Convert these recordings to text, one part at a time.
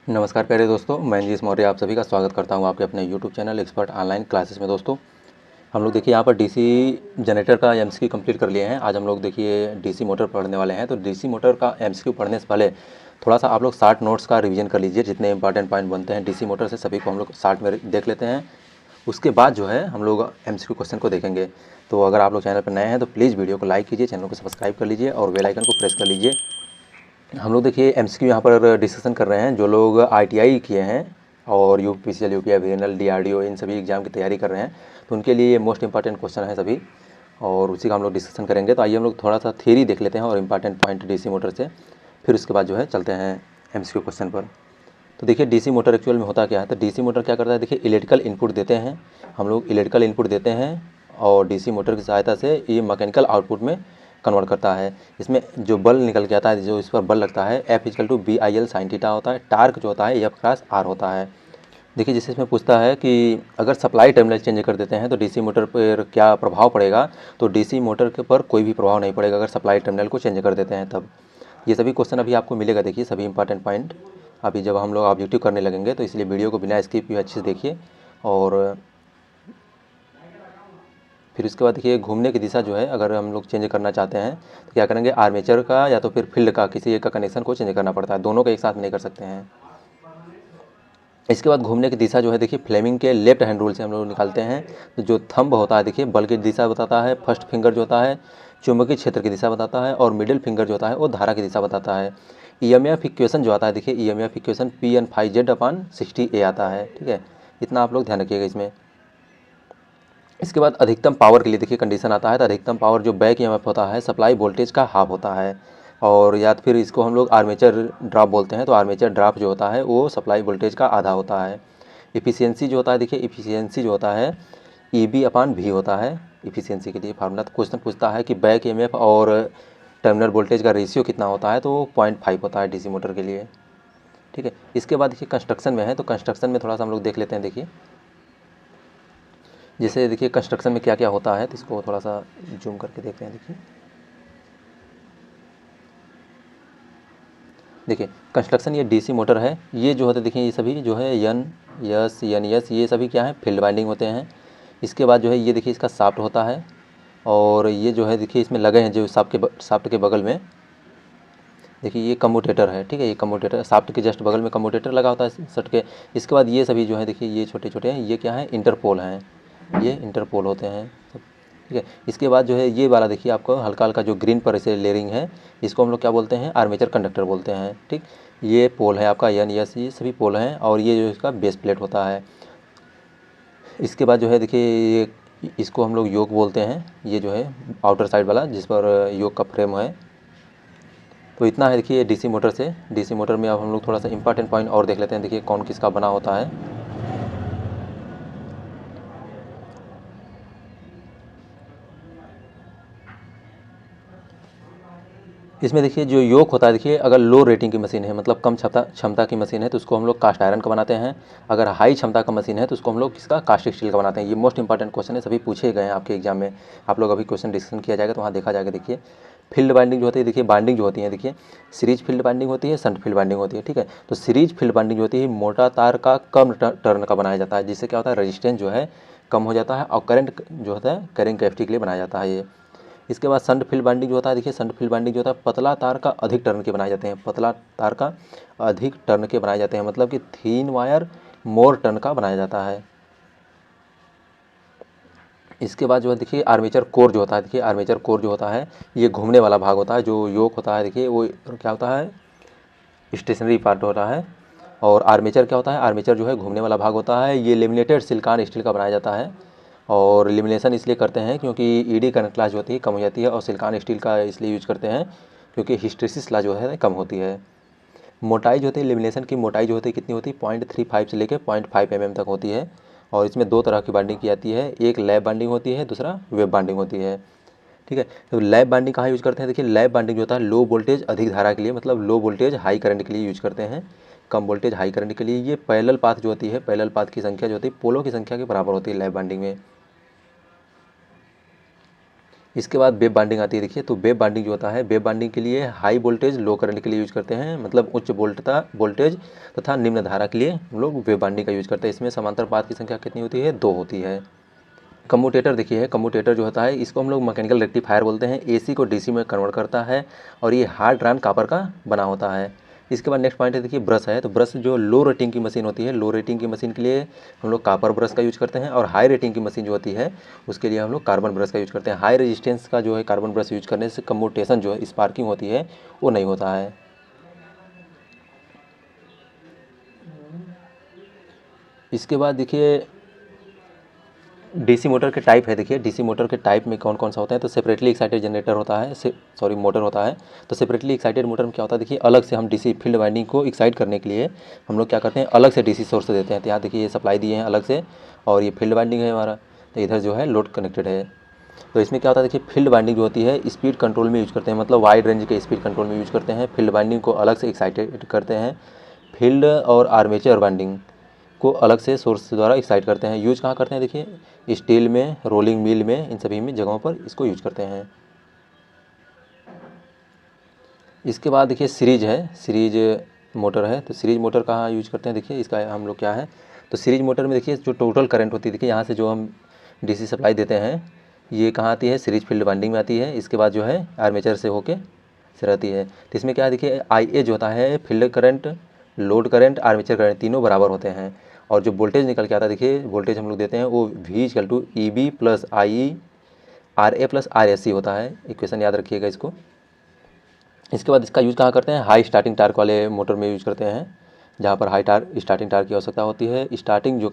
नमस्कार प्यारे दोस्तों, मैं इंजीश मौर्य आप सभी का स्वागत करता हूं आपके अपने YouTube channel expert online classes में। दोस्तों, हम लोग देखिए यहाँ पर डीसी जनरेटर का एमसीक्यू कंप्लीट कर लिए हैं। आज हम लोग देखिए डीसी मोटर पढ़ने वाले हैं। तो डीसी मोटर का एमसीक्यू पढ़ने से पहले थोड़ा सा आप लोग शार्ट नोट्स का रिवीजन कर लीजिए। जितने इंपॉर्टेंट पॉइंट बनते हैं डीसी मोटर से सभी को हम लोग शार्ट में देख लेते हैं। उसके बाद जो है हम लोग एमसीक्यू क्वेश्चन को देखेंगे। तो अगर आप लोग चैनल पर नए हैं तो प्लीज़ वीडियो को लाइक कीजिए, चैनल को सब्सक्राइब कर लीजिए और बेल आइकन को प्रेस कर लीजिए। हम लोग देखिए एमसीक्यू यहाँ पर डिस्कशन कर रहे हैं। जो लोग आईटीआई किए हैं और यूपीसीएल, यूपीआई, वीएनएल, डीआरडीओ इन सभी एग्जाम की तैयारी कर रहे हैं तो उनके लिए ये मोस्ट इंपॉर्टेंट क्वेश्चन है सभी, और उसी का हम लोग डिस्कशन करेंगे। तो आइए हम लोग थोड़ा सा थ्योरी देख लेते हैं और इंपॉर्टेंट पॉइंट डीसी मोटर से, फिर उसके बाद जो है चलते हैं एमसीक्यू क्वेश्चन पर। तो देखिए डीसी मोटर एक्चुअल में होता क्या है। तो डीसी मोटर क्या करता है, देखिए इलेक्ट्रिकल इनपुट देते हैं हम लोग, इलेक्ट्रिकल इनपुट देते हैं और डीसी मोटर की सहायता से ये मैकेनिकल आउटपुट में कन्वर्ट करता है। इसमें जो बल निकल के आता है, जो इस पर बल लगता है, F=BIL sin थीटा होता है। टार्क जो होता है F×R होता है। देखिए जैसे इसमें पूछता है कि अगर सप्लाई टर्मिनल चेंज कर देते हैं तो डीसी मोटर पर क्या प्रभाव पड़ेगा। तो डीसी मोटर के पर कोई भी प्रभाव नहीं पड़ेगा अगर सप्लाई टर्मिनल को चेंज कर देते हैं तब। ये सभी क्वेश्चन अभी आपको मिलेगा, देखिए सभी इंपॉर्टेंट पॉइंट अभी जब हम लोग ऑब्जेक्टिव करने लगेंगे। तो इसलिए वीडियो को बिना स्किप किए अच्छे से देखिए। और फिर उसके बाद देखिए घूमने की दिशा जो है अगर हम लोग चेंज करना चाहते हैं तो क्या करेंगे, आर्मेचर का या तो फिर फील्ड का किसी एक का कनेक्शन को चेंज करना पड़ता है, दोनों को एक साथ नहीं कर सकते हैं। इसके बाद घूमने की दिशा जो है देखिए फ्लेमिंग के लेफ्ट हैंड रूल से हम लोग निकालते हैं। तो जो थंब होता है देखिए बल की दिशा बताता है, फर्स्ट फिंगर जो होता है चुंबकीय क्षेत्र की दिशा बताता है और मिडिल फिंगर जो होता है वो धारा की दिशा बताता है। ईएमएफ इक्वेशन जो आता है देखिए, ईएमएफ इक्वेशन P/N/Z/60A आता है। ठीक है, इतना आप लोग ध्यान रखिएगा इसमें। इसके बाद अधिकतम पावर के लिए देखिए कंडीशन आता है। तो अधिकतम पावर जो बैक ईएमएफ होता है सप्लाई वोल्टेज का हाफ होता है, और या फिर इसको हम लोग आर्मेचर ड्रॉप बोलते हैं। तो आर्मेचर ड्रॉप जो होता है वो सप्लाई वोल्टेज का आधा होता है। इफ़िशियंसी जो होता है देखिए, इफ़िशियंसी जो होता है EB/V होता है इफ़िशियंसी के लिए फार्मूला। तो क्वेश्चन पूछता है कि बैक ईएमएफ और टर्मिनल वोल्टेज का रेशियो कितना होता है, तो वो 0.5 होता है डीसी मोटर के लिए। ठीक है, इसके बाद देखिए कंस्ट्रक्शन में है। तो कंस्ट्रक्शन में थोड़ा सा हम लोग देख लेते हैं। देखिए जैसे देखिए कंस्ट्रक्शन में क्या क्या होता है, तो इसको थोड़ा सा जूम करके देखते हैं। देखिए कंस्ट्रक्शन ये डीसी मोटर है। ये जो होते देखिए ये सभी जो है NS ये सभी क्या है, फील्ड वाइंडिंग होते हैं। इसके बाद जो है ये देखिए इसका शाफ्ट होता है, और ये जो है देखिए इसमें लगे हैं जो शाफ्ट के बगल में देखिए ये कम्यूटेटर है। ठीक है, ये कम्यूटेटर शाफ्ट के जस्ट बगल में कम्यूटेटर लगा होता है सट के। इसके बाद ये सभी जो है देखिए ये छोटे छोटे हैं, ये क्या है, इंटरपोल हैं, ये इंटरपोल होते हैं। ठीक है, इसके बाद जो है ये वाला देखिए आपको हल्का हल्का जो ग्रीन पर ऐसे लेयरिंग है, इसको हम लोग क्या बोलते हैं, आर्मेचर कंडक्टर बोलते हैं। ठीक, ये पोल है आपका NS, ये सभी पोल हैं, और ये जो इसका बेस प्लेट होता है। इसके बाद जो है देखिए ये इसको हम लोग योक बोलते हैं, ये जो है आउटर साइड वाला जिस पर योक का फ्रेम है। तो इतना है देखिए डीसी मोटर से। डीसी मोटर में अब हम लोग थोड़ा सा इंपॉर्टेंट पॉइंट और देख लेते हैं। देखिए कौन किसका बना होता है। इसमें देखिए जो योक होता है देखिए, अगर लो रेटिंग की मशीन है मतलब कम क्षमता की मशीन है तो उसको हम लोग कास्ट आयरन का बनाते हैं। अगर हाई क्षमता का मशीन है तो उसको हम लोग किसका, कास्ट स्टील का बनाते हैं। ये मोस्ट इंपॉर्टेंट क्वेश्चन है, सभी पूछे गए हैं आपके एग्जाम में। आप लोग अभी क्वेश्चन डिस्कशन किया जाएगा तो वहाँ देखा जाएगा। देखिए फील्ड बाइंडिंग जो होती है, देखिए बाइंडिंग जो होती है देखिए सीरीज फील्ड बाइंडिंग होती है, शंट फील्ड बाइंडिंग होती है। ठीक है, तो सीरीज फील्ड बाइंडिंग जो होती है मोटा तार का कम टर्न का बनाया जाता है, जिससे क्या होता है, रजिस्टेंस जो है कम हो जाता है, और करंट जो होता है कैरिंग कैपेसिटी के लिए बनाया जाता है ये। इसके बाद शंट फील्ड बाइंडिंग जो होता है देखिए, शंट फील्ड बाइंडिंग जो होता है पतला तार का अधिक टर्न के बनाए जाते हैं, पतला तार का अधिक टर्न के बनाए जाते हैं, मतलब कि थीन वायर मोर टर्न का बनाया जाता है। इसके बाद जो है देखिए आर्मेचर कोर जो होता है, देखिए आर्मेचर कोर जो होता है ये घूमने वाला भाग होता है। जो योक होता है देखिए वो क्या होता है, स्टेशनरी पार्ट होता है, और आर्मेचर क्या होता है, आर्मेचर जो है घूमने वाला भाग होता है। ये लेमिनेटेड सिलिकॉन स्टील का बनाया जाता है, और लेमिनेशन इसलिए करते हैं क्योंकि ईडी करंट लॉस जो होती है कम हो जाती है, और सिलिकॉन स्टील का इसलिए यूज करते हैं क्योंकि हिस्टेरिसिस लॉस जो है कम होती है। मोटाई जो होती है, लेमिनेशन की मोटाई जो होती है कितनी होती है, 0.35 से लेकर 0.5 mm तक होती है। और इसमें दो तरह की बाइंडिंग की जाती है, एक लैब बाइंडिंग होती है, दूसरा वेब बाइंडिंग होती है। ठीक है, तो लैब बाइंडिंग कहाँ यूज करते हैं, देखिए लैब बाइंडिंग जो होता है लो वोल्टेज अधिक धारा के लिए, मतलब लो वोल्टेज हाई करंट के लिए यूज करते हैं, कम वोल्टेज हाई करंट के लिए। ये पैरेलल पाथ जो होती है, पैरेलल पाथ की संख्या जो होती है पोलों की संख्या के बराबर होती है लैब बाइंडिंग में। इसके बाद वेब बाइंडिंग आती है। देखिए तो वेब बाइंडिंग जो होता है, वेब बाइंडिंग के लिए हाई वोल्टेज लो करंट के लिए यूज करते हैं, मतलब उच्च वोल्टेज तथा निम्न धारा के लिए हम लोग वेब बाइंडिंग का यूज करते हैं। इसमें समांतर पाथ की संख्या कितनी होती है? 2 होती है। कम्यूटेटर देखिए, कम्यूटेटर जो होता है इसको हम लोग मैकेनिकल रेक्टिफायर बोलते हैं, एसी को डीसी में कन्वर्ट करता है और ये हार्ड ड्रान कॉपर का बना होता है। इसके बाद नेक्स्ट पॉइंट है देखिए ब्रश है, तो ब्रश जो लो रेटिंग की मशीन होती है, लो रेटिंग की मशीन के लिए हम लोग कॉपर ब्रश का यूज करते हैं, और हाई रेटिंग की मशीन जो होती है उसके लिए हम लोग कार्बन ब्रश का यूज करते हैं। हाई रेजिस्टेंस का जो है कार्बन ब्रश यूज करने से कम्यूटेशन जो है, स्पार्किंग होती है, वो नहीं होता है। इसके बाद देखिए डीसी मोटर के टाइप है। देखिए डीसी मोटर के टाइप में कौन कौन सा होता है, तो सेपरेटली एक्साइटेड जनरेटर होता है, सॉरी मोटर होता है। तो सेपरेटली एक्साइटेड मोटर में क्या होता है, देखिए अलग से हम डीसी फील्ड वाइंडिंग को एक्साइट करने के लिए हम लोग क्या करते हैं, अलग से डीसी सोर्स देते हैं। तो यहाँ देखिए ये सप्लाई दिए हैं अलग से, और ये फील्ड वाइंडिंग है हमारा, तो इधर जो है लोड कनेक्टेड है। तो इसमें क्या होता है, देखिए फील्ड वाइंडिंग जो होती है स्पीड कंट्रोल में यूज करते हैं, मतलब वाइड रेंज के स्पीड कंट्रोल में यूज करते हैं। फील्ड वाइंडिंग को अलग से एक्साइटेड करते हैं, फील्ड और आर्मेचर वाइंडिंग को अलग से सोर्स द्वारा एक्साइट करते हैं। यूज कहाँ करते हैं, देखिए स्टील में, रोलिंग मिल में, इन सभी में जगहों पर इसको यूज करते हैं। इसके बाद देखिए सीरीज है, सीरीज मोटर है। तो सीरीज मोटर कहाँ यूज करते हैं, देखिए इसका हम लोग क्या है, तो सीरीज मोटर में देखिए जो टोटल करंट होती है, देखिए यहाँ से जो हम डीसी सप्लाई देते हैं ये कहाँ आती है, सीरीज फील्ड वाइंडिंग में आती है। इसके बाद जो है आर्मेचर से होके से रहती है। तो इसमें क्या है, देखिए IA जो होता है field current, load current, armature current तीनों बराबर होते हैं, और जो वोल्टेज निकल के आता है, देखिए वोल्टेज हम लोग देते हैं वो V = EB + IE RA + RSC होता है। इक्वेशन याद रखिएगा इसको। इसके बाद इसका यूज़ कहाँ करते हैं, हाई स्टार्टिंग टार्क वाले मोटर में यूज़ करते हैं, जहाँ पर हाई टार्क स्टार्टिंग टार्क की आवश्यकता होती है। स्टार्टिंग जो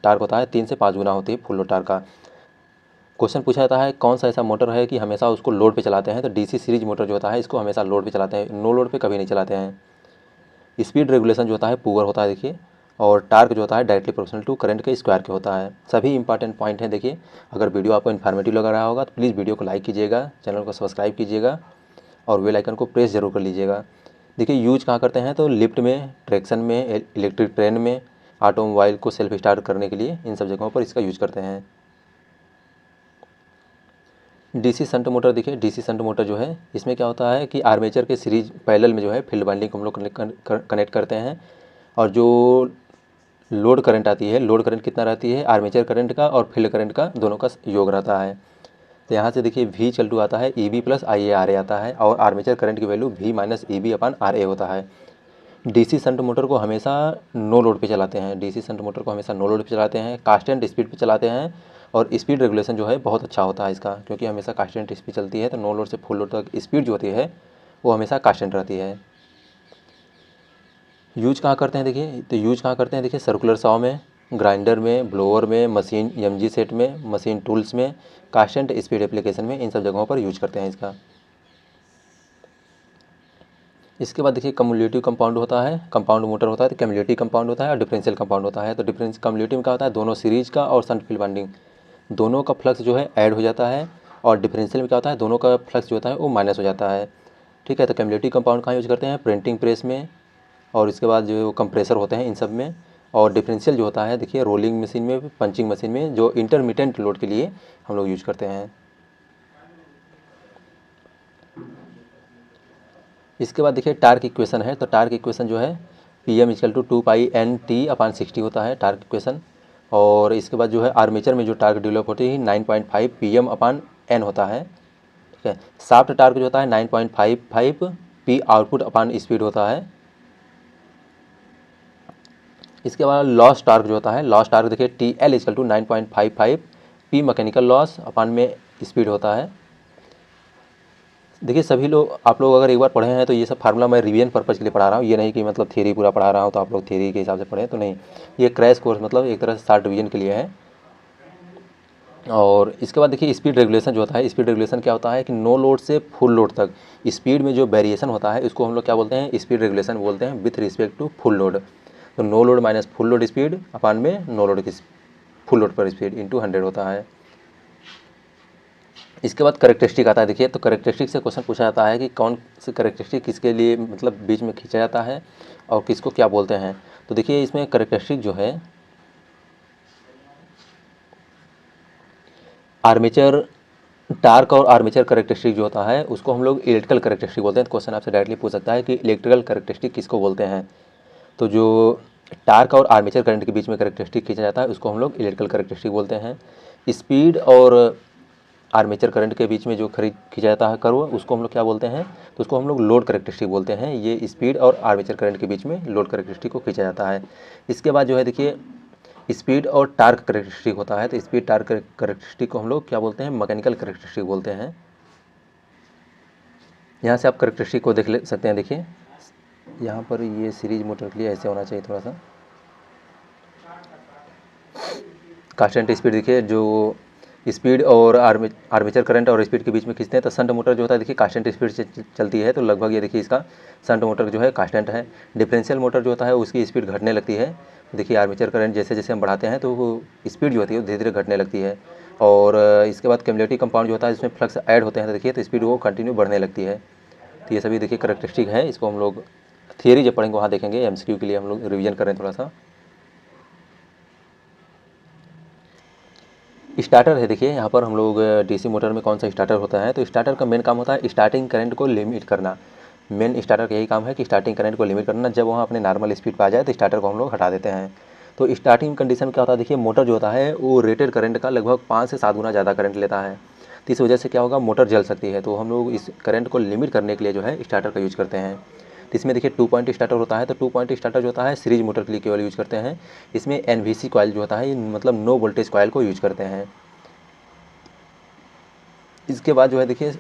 टार्क होता है 3 से 5 गुना होती है फुल लोड टार्क का। क्वेश्चन पूछा जाता है कौन सा ऐसा मोटर है कि हमेशा उसको लोड पे चलाते हैं, तो डीसी सीरीज मोटर जो होता है इसको हमेशा लोड पे चलाते हैं, नो लोड पे कभी नहीं चलाते हैं। स्पीड रेगुलेशन जो होता है पुअर होता है देखिए, और टार्क जो होता है डायरेक्टली प्रोपोर्शनल टू करंट के स्क्वायर के होता है। सभी इंपॉर्टेंट पॉइंट हैं देखिए। अगर वीडियो आपको इन्फॉर्मेटिव लग रहा होगा तो प्लीज़ वीडियो को लाइक कीजिएगा, चैनल को सब्सक्राइब कीजिएगा और बेल आइकन को प्रेस जरूर कर लीजिएगा। देखिए यूज कहाँ करते हैं, तो लिफ्ट में, ट्रैक्शन में, इलेक्ट्रिक ट्रेन में, ऑटोमोबाइल को सेल्फ स्टार्ट करने के लिए, इन सब जगहों पर इसका यूज करते हैं। डीसी शंट मोटर देखिए, डीसी शंट मोटर जो है इसमें क्या होता है कि आर्मेचर के सीरीज पैरेलल में जो है फील्ड वाइंडिंग को हम लोग कनेक्ट करते हैं, और जो लोड करंट आती है, लोड करंट कितना रहती है, आर्मेचर करंट का और फील्ड करंट का दोनों का योग रहता है। तो यहाँ से देखिए V = आता है EB + IARA आता है, और आर्मेचर करंट की वैल्यू V - EB/RA होता है। डीसी शंट मोटर को हमेशा नो लोड पे चलाते हैं, डीसी शंट मोटर को हमेशा नो लोड पे चलाते हैं, कांस्टेंट स्पीड पे चलाते हैं, और स्पीड रेगुलेशन जो है बहुत अच्छा होता है इसका, क्योंकि हमेशा कांस्टेंट स्पीड चलती है, तो नो लोड से फुल लोड तक स्पीड जो होती है वो हमेशा कांस्टेंट रहती है। यूज कहाँ करते हैं देखिए, तो यूज कहाँ करते हैं देखिए, सर्कुलर सॉ में, ग्राइंडर में, ब्लोअर में, मशीन MG सेट में, मशीन टूल्स में, कांस्टेंट स्पीड एप्लीकेशन में, इन सब जगहों पर यूज करते हैं इसका। इसके बाद देखिए कम्युलेटिव कंपाउंड होता है, कंपाउंड मोटर होता है, तो कम्युलेटिव कंपाउंड होता है और डिफरेंशियल कंपाउंड होता है। तो कम्युलेटिव में क्या होता है, दोनों सीरीज का और शंट फील्ड वाइंडिंग दोनों का फ्लक्स जो है ऐड हो जाता है, और डिफरेंशियल में क्या होता है, दोनों का फ्लक्स जो होता है वो माइनस हो जाता है। ठीक है, तो कम्युलेटिव कंपाउंड कहाँ यूज करते हैं, प्रिंटिंग प्रेस में, और इसके बाद जो कंप्रेसर होते हैं इन सब में। और डिफरेंशियल जो होता है देखिए रोलिंग मशीन में, पंचिंग मशीन में, जो इंटरमीडिएट लोड के लिए हम लोग यूज करते हैं। इसके बाद देखिए टार्क इक्वेशन है, तो टार्क इक्वेशन जो है PM = 2πNT/60 होता है टार्क इक्वेशन। और इसके बाद जो है आर्मेचर में जो टार्क डेवलप होती है 9.5 PM/N होता है। ठीक है, शाफ्ट टार्क जो होता है 9.55 P आउटपुट/स्पीड होता है। इसके बाद लॉस टार्क जो होता है, लॉस टार्क देखिए TL = 9.55 P मैकेनिकल लॉस अपान में स्पीड होता है। देखिए सभी लोग, आप लोग अगर एक बार पढ़े हैं तो ये सब फार्मूला मैं रिवीजन पर्पज़ के लिए पढ़ा रहा हूँ, ये नहीं कि मतलब थ्योरी पूरा पढ़ा रहा हूँ तो आप लोग थ्योरी के हिसाब से पढ़ें, तो नहीं, ये क्रैश कोर्स मतलब एक तरह से शॉर्ट रिवीजन के लिए है। और इसके बाद देखिए स्पीड रेगुलेशन जो होता है, स्पीड रेगुलेशन क्या होता है कि नो लोड से फुल लोड तक स्पीड में जो वेरिएशन होता है इसको हम लोग क्या बोलते हैं, स्पीड रेगुलेशन बोलते हैं, with respect to full load. तो no load minus full load speed upon में नो लोड की फुल लोड पर स्पीड इंटू 100 होता है। इसके बाद करेक्टरिस्टिक आता है देखिए, तो करेक्टरिस्टिक से क्वेश्चन पूछा जाता है कि कौन सी करेक्टरिस्टिक किसके लिए मतलब बीच में खींचा जाता है और किसको क्या बोलते हैं। तो देखिए इसमें करेक्टरिस्टिक जो है आर्मेचर टार्क और आर्मेचर करेक्टरिस्टिक जो होता है उसको हम लोग इलेक्ट्रिकल करेक्टरिस्टिक बोलते हैं। तो क्वेश्चन आपसे डायरेक्टली पूछ सकता है कि इलेक्ट्रिकल करेक्टरिस्टिक किसको बोलते हैं। तो जो टार्क और आर्मेचर करंट के बीच में करेक्टरिस्टिक खींचा जाता है उसको हम लोग इलेक्ट्रिकल करेक्टरिस्टिक बोलते हैं। स्पीड और आर्मेचर करंट के बीच में जो खींचा जाता है कर्व उसको हम लोग क्या बोलते हैं, तो उसको हम लोग लोड करेक्टरिस्टिक बोलते हैं। ये स्पीड और आर्मेचर करंट के बीच में लोड करेक्टरिस्टिक को खींचा जाता है। इसके बाद जो है देखिए स्पीड और टार्क करेक्टरिस्टिक होता है। तो स्पीड टार्क करेक्टरिस्टिक को हम लोग क्या बोलते हैं, मैकेनिकल करेक्टरिस्टिक बोलते हैं। यहाँ से आप करेक्टरिस्टिक को देख ले सकते हैं। देखिए यहाँ पर ये सीरीज मोटर के लिए ऐसे होना चाहिए थोड़ा सा। कांस्टेंट स्पीड देखिए जो स्पीड और आर्मेचर करंट और स्पीड के बीच में खींचते हैं। तो शंट मोटर जो होता है देखिए कांस्टेंट स्पीड से चलती है। तो लगभग ये देखिए इसका शंट मोटर जो है कांस्टेंट है। डिफरेंशियल मोटर जो होता है उसकी स्पीड घटने लगती है। देखिए आर्मेचर करंट जैसे जैसे हम बढ़ाते हैं तो वो स्पीड जो होती है वो धीरे धीरे घटने लगती है। और इसके बाद क्यूमुलेटिव कंपाउंड जो होता है जिसमें फ्लक्स ऐड होते हैं तो देखिए तो स्पीड वो कंटिन्यू बढ़ने लगती है। तो ये सभी देखिए करेक्टरिस्टिक है। इसको हम लोग थियरी जब पढ़ेंगे वहाँ देखेंगे। MCQ के लिए हम लोग रिवीजन करें थोड़ा सा। स्टार्टर है देखिए यहाँ पर हम लोग DC मोटर में कौन सा स्टार्टर होता है। तो स्टार्टर का मेन काम होता है स्टार्टिंग करंट को लिमिट करना। मेन स्टार्टर का यही काम है कि स्टार्टिंग करंट को लिमिट करना। जब वहाँ अपने नॉर्मल स्पीड पर आ जाए तो स्टार्टर को हम लोग हटा देते हैं। तो स्टार्टिंग कंडीशन क्या होता है देखिए मोटर जो होता है वो रेटेड करंट का लगभग 5 से 7 गुना ज़्यादा करंट लेता है। तो इस वजह से क्या होगा मोटर जल सकती है। तो हम लोग इस करंट को लिमिट करने के लिए जो है स्टार्टर का यूज करते हैं। तो इसमें देखिए 2 पॉइंट स्टार्टर होता है। तो 2 पॉइंट स्टार्टर जो होता है सीरीज मोटर के लिए केवल यूज करते हैं। इसमें NVC कॉइल जो होता है मतलब नो वोल्टेज कॉइल को यूज करते हैं। इसके बाद जो है देखिए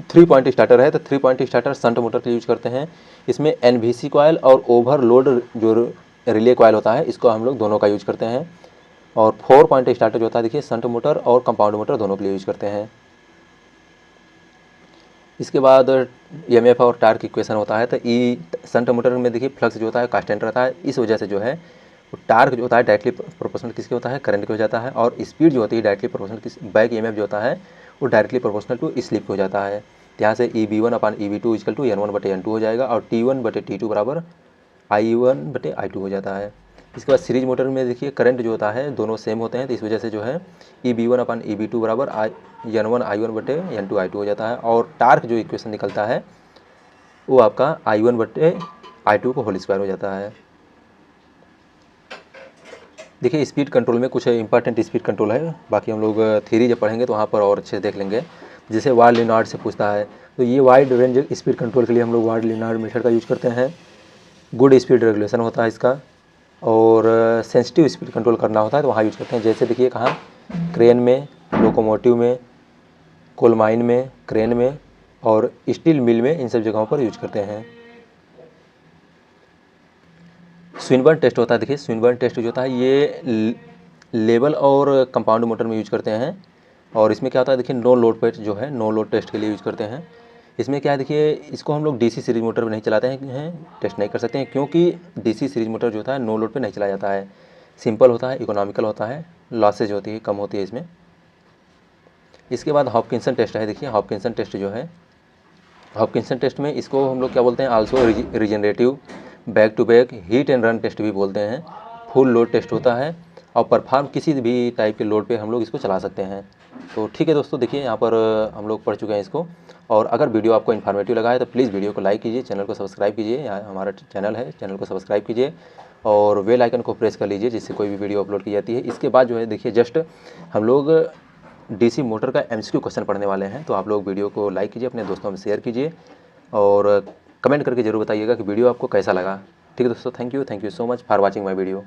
3 पॉइंट स्टार्टर है। तो 3 पॉइंट स्टार्टर शंट मोटर के लिए यूज करते हैं। इसमें NVC कॉइल और ओवरलोड जो रिले कॉइल होता है इसको हम लोग दोनों का यूज करते हैं। और 4 पॉइंट स्टार्टर जो होता है देखिए शंट मोटर और कंपाउंड मोटर दोनों के लिए यूज करते हैं। इसके बाद EMF और टार्क इक्वेशन होता है। तो शंट मोटर में देखिए फ्लक्स जो होता है कांस्टेंट रहता है। इस वजह से जो है टार्क जो होता है डायरेक्टली प्रोपोर्शनल किसके होता है, करंट के हो जाता है। और स्पीड जो होती है डायरेक्टली प्रोपोर्शनल किस बैक EMF जो होता है वो डायरेक्टली प्रोपोर्शनल टू स्लिप हो जाता है। यहाँ से EB1/EB2 इक्वल टू N1/N2 हो जाएगा और T1/T2 बराबर I1/I2 हो जाता है। इसके बाद सीरीज मोटर में देखिए करंट जो होता है दोनों सेम होते हैं। तो इस वजह से जो है EB1/EB2 बराबर N1I1/N2I2 हो जाता है। और टार्क जो इक्वेशन निकलता है वो आपका I1/I2 को होल स्क्वायर हो जाता है। देखिए स्पीड कंट्रोल में कुछ इंपॉर्टेंट स्पीड कंट्रोल है। बाकी हम लोग थ्योरी जब पढ़ेंगे तो वहाँ पर और अच्छे से देख लेंगे। जैसे वार्ड लिनार्ड से पूछता है तो ये वाइड रेंज स्पीड कंट्रोल के लिए हम लोग वार्ड लिनार्ड मेथड का यूज करते हैं। गुड स्पीड रेगुलेशन होता है इसका। और सेंसिटिव स्पीड कंट्रोल करना होता है तो वहाँ यूज करते हैं। जैसे देखिए कहाँ क्रेन में, लोकोमोटिव में, कोल माइन में, क्रेन में और स्टील मिल में, इन सब जगहों पर यूज करते हैं। स्विनबर्न टेस्ट होता है। देखिए स्विनबर्न टेस्ट जो होता है ये लेवल और कंपाउंड मोटर में यूज करते हैं। और इसमें क्या होता है देखिए नो लोड टेस्ट जो है नो लोड टेस्ट के लिए यूज करते हैं। इसमें क्या है देखिए इसको हम लोग DC सीरीज मोटर में नहीं चलाते हैं, टेस्ट नहीं कर सकते हैं क्योंकि DC सीरीज मोटर जो होता है नो लोड पे नहीं चलाया जाता है। सिंपल होता है, इकोनॉमिकल होता है, लॉसेज होती है कम होती है इसमें। इसके बाद हॉपकिंसन टेस्ट है। देखिए हॉपकिंसन टेस्ट जो है हॉपकिंसन टेस्ट में इसको हम लोग क्या बोलते हैं also regenerative back to back heat and run test भी बोलते हैं। फुल लोड टेस्ट होता है और परफॉर्म किसी भी टाइप के लोड पे हम लोग इसको चला सकते हैं। तो ठीक है दोस्तों, देखिए यहाँ पर हम लोग पढ़ चुके हैं इसको। और अगर वीडियो आपको इन्फॉर्मेटिव लगा है तो प्लीज़ वीडियो को लाइक कीजिए, चैनल को सब्सक्राइब कीजिए। यहाँ हमारा चैनल है, चैनल को सब्सक्राइब कीजिए और बेल आइकन को प्रेस कर लीजिए जिससे कोई भी वीडियो अपलोड की जाती है। इसके बाद जो है देखिए जस्ट हम लोग DC मोटर का MCQ क्वेश्चन पढ़ने वाले हैं। तो आप लोग वीडियो को लाइक कीजिए, अपने दोस्तों में शेयर कीजिए और कमेंट करके ज़रूर बताइएगा कि वीडियो आपको कैसा लगा। ठीक है दोस्तों, thank you so much for watching my video.